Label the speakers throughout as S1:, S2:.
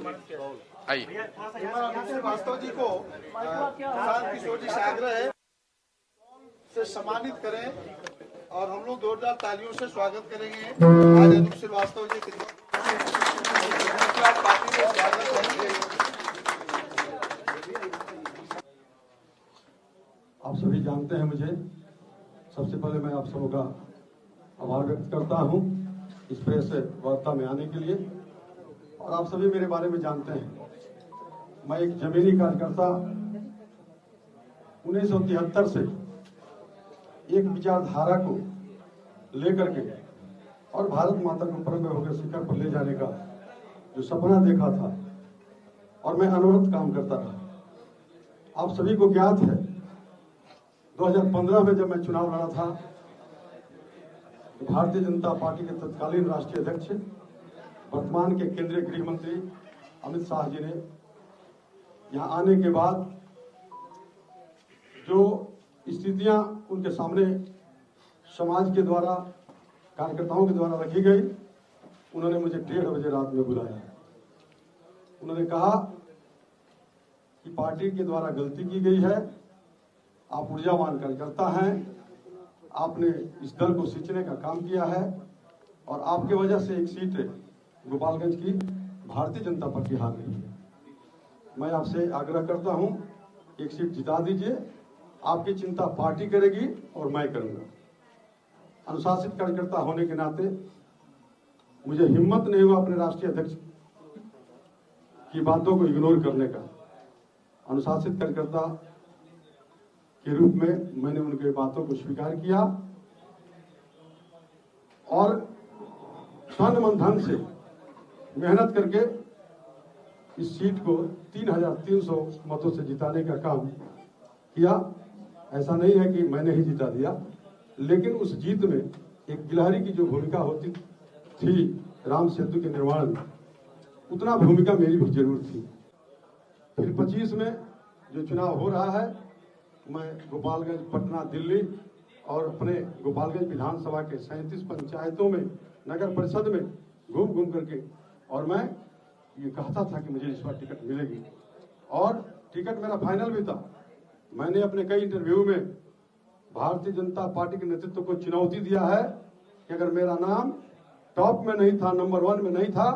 S1: आइए।
S2: श्रीवास्तव जी को प्रशांत किशोर जी से आग्रह है से सम्मानित करें और हम लोग जोरदार तालियों से स्वागत करेंगे आज अनुप श्रीवास्तव जी के पार्टी में स्वागत करेंगे।
S3: आप सभी जानते हैं मुझे। सबसे पहले मैं आप सबों का आभार व्यक्त करता हूं इस प्रेस वार्ता में आने के लिए। और आप सभी मेरे बारे में जानते हैं, मैं एक जमीनी कार्यकर्ता 1973 से एक विचारधारा को लेकर के और भारत माता को परम वैभव शिखर पर ले जाने का जो सपना देखा था और मैं अनवरत काम करता रहा। आप सभी को ज्ञात है 2015 में जब मैं चुनाव लड़ा था, भारतीय जनता पार्टी के तत्कालीन राष्ट्रीय अध्यक्ष वर्तमान के केंद्रीय गृह मंत्री अमित शाह जी ने यहां आने के बाद जो स्थितियां उनके सामने समाज के द्वारा कार्यकर्ताओं के द्वारा रखी गई, उन्होंने मुझे 1:30 बजे रात में बुलाया। उन्होंने कहा कि पार्टी के द्वारा गलती की गई है, आप ऊर्जावान कार्यकर्ता हैं, आपने इस दल को सींचने का काम किया है और आपके वजह से एक सीट गोपालगंज की भारतीय जनता पार्टी हार गई है। मैं आपसे आग्रह करता हूं, एक सीट जिता दीजिए। आपकी चिंता पार्टी करेगी और मैं करूंगा। अनुशासित कार्यकर्ता होने के नाते मुझे हिम्मत नहीं हुआ अपने राष्ट्रीय अध्यक्ष की बातों को इग्नोर करने का। अनुशासित कार्यकर्ता के रूप में मैंने उनके बातों को स्वीकार किया और तन मन धन से मेहनत करके इस सीट को 3300 मतों से जिताने का काम किया। ऐसा नहीं है कि मैंने ही जिता दिया, लेकिन उस जीत में एक गिलहरी की जो भूमिका होती थी राम सेतु के निर्माण में, उतना भूमिका मेरी भी जरूर थी। फिर 25 में जो चुनाव हो रहा है, मैं गोपालगंज, पटना, दिल्ली और अपने गोपालगंज विधानसभा के 37 पंचायतों में, नगर परिषद में घूम करके और मैं ये कहता था कि मुझे इस बार टिकट मिलेगी और टिकट मेरा फाइनल भी था। मैंने अपने कई इंटरव्यू में भारतीय जनता पार्टी के नेतृत्व को चुनौती दिया है कि अगर मेरा नाम टॉप में नहीं था, नंबर 1 में नहीं था,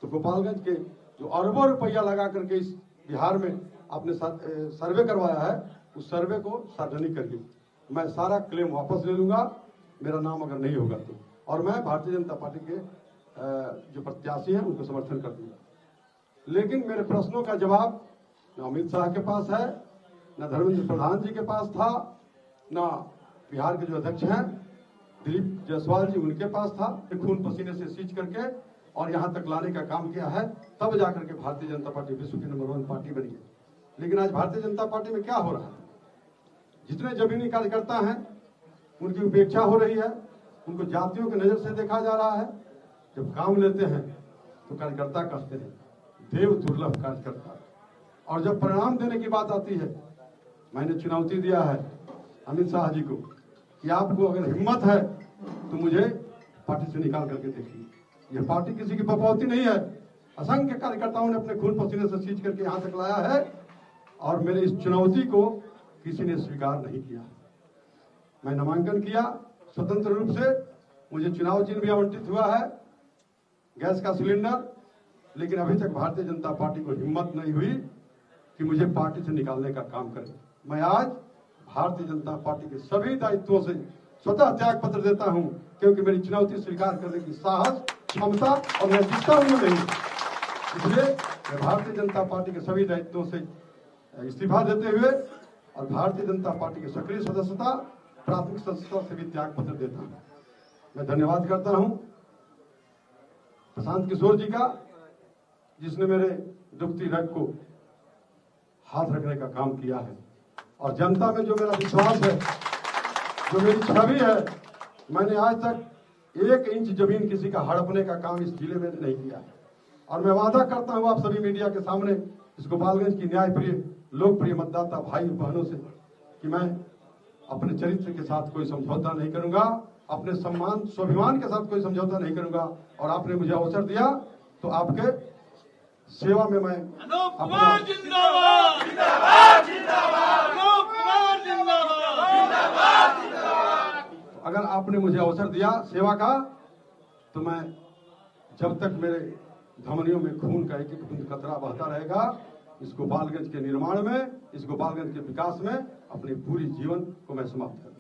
S3: तो गोपालगंज के जो अरबों रुपया लगा करके इस बिहार में आपने सर्वे करवाया है, उस सर्वे को सार्वजनिक करिए। मैं सारा क्लेम वापस ले लूंगा मेरा नाम अगर नहीं होगा तो, और मैं भारतीय जनता पार्टी के जो प्रत्याशी हैं उनको समर्थन कर दूंगा। लेकिन मेरे प्रश्नों का जवाब न अमित शाह के पास है, न धर्मेंद्र प्रधान जी के पास था, न बिहार के जो अध्यक्ष हैं दिलीप जायसवाल जी उनके पास था। खून पसीने से सींच करके और यहाँ तक लाने का काम किया है, तब जाकर के भारतीय जनता पार्टी विश्व की नंबर 1 पार्टी बनी है। लेकिन आज भारतीय जनता पार्टी में क्या हो रहा है, जितने जमीनी कार्यकर्ता हैं उनकी उपेक्षा हो रही है, उनको जातियों की नजर से देखा जा रहा है। जब काम लेते हैं तो कार्यकर्ता कहते हैं देव दुर्लभ कार्यकर्ता, और जब परिणाम देने की बात आती है, मैंने चुनौती दिया है अमित शाह जी को कि आपको अगर हिम्मत है तो मुझे पार्टी से निकाल करके देखिए। यह पार्टी किसी की बपौती नहीं है, असंख्य कार्यकर्ताओं ने अपने खून पसीने से सींच करके यहाँ तक लाया है और मेरे इस चुनौती को किसी ने स्वीकार नहीं किया। मैं नामांकन किया स्वतंत्र रूप से, मुझे चुनाव चिन्ह भी आवंटित हुआ है, गैस का सिलेंडर, लेकिन अभी तक भारतीय जनता पार्टी को हिम्मत नहीं हुई कि मुझे पार्टी से निकालने का काम करे। मैं आज भारतीय जनता पार्टी के सभी दायित्वों से स्वतः त्याग पत्र देता हूं, क्योंकि मेरी चुनौती स्वीकार करने की साहस, क्षमता और नैतिकता उनमें नहीं। इसलिए मैं भारतीय जनता पार्टी के सभी दायित्वों से इस्तीफा देते हुए और भारतीय जनता पार्टी की सक्रिय सदस्यता, प्राथमिक सदस्यता से भी त्याग पत्र देता हूं। मैं धन्यवाद करता हूं प्रशांत किशोर जी का, जिसने मेरे दुखती रग को हाथ रखने का काम किया है, और जनता में जो मेरा विश्वास है, जो मेरी छवि है, मैंने आज तक 1 इंच जमीन किसी का हड़पने का काम इस जिले में नहीं किया है। और मैं वादा करता हूं आप सभी मीडिया के सामने, इस गोपालगंज की न्यायप्रिय लोकप्रिय मतदाता भाई बहनों से, कि मैं अपने चरित्र के साथ कोई समझौता नहीं करूंगा, अपने सम्मान स्वाभिमान के साथ कोई समझौता नहीं करूंगा। और आपने मुझे अवसर दिया तो आपके सेवा में मैं
S1: अनूप
S3: अपना
S1: कुमार जिंदाबाद जिंदाबाद जिंदाबाद अनूप कुमार जिंदाबाद जिंदाबाद जिंदाबाद।
S3: अगर आपने मुझे अवसर दिया सेवा का, तो मैं जब तक मेरे धमनियों में खून का एक एक बूंद कतरा बहता रहेगा, इस गोपालगंज के निर्माण में, इस गोपालगंज के विकास में अपने पूरी जीवन को मैं समाप्त करूंगा।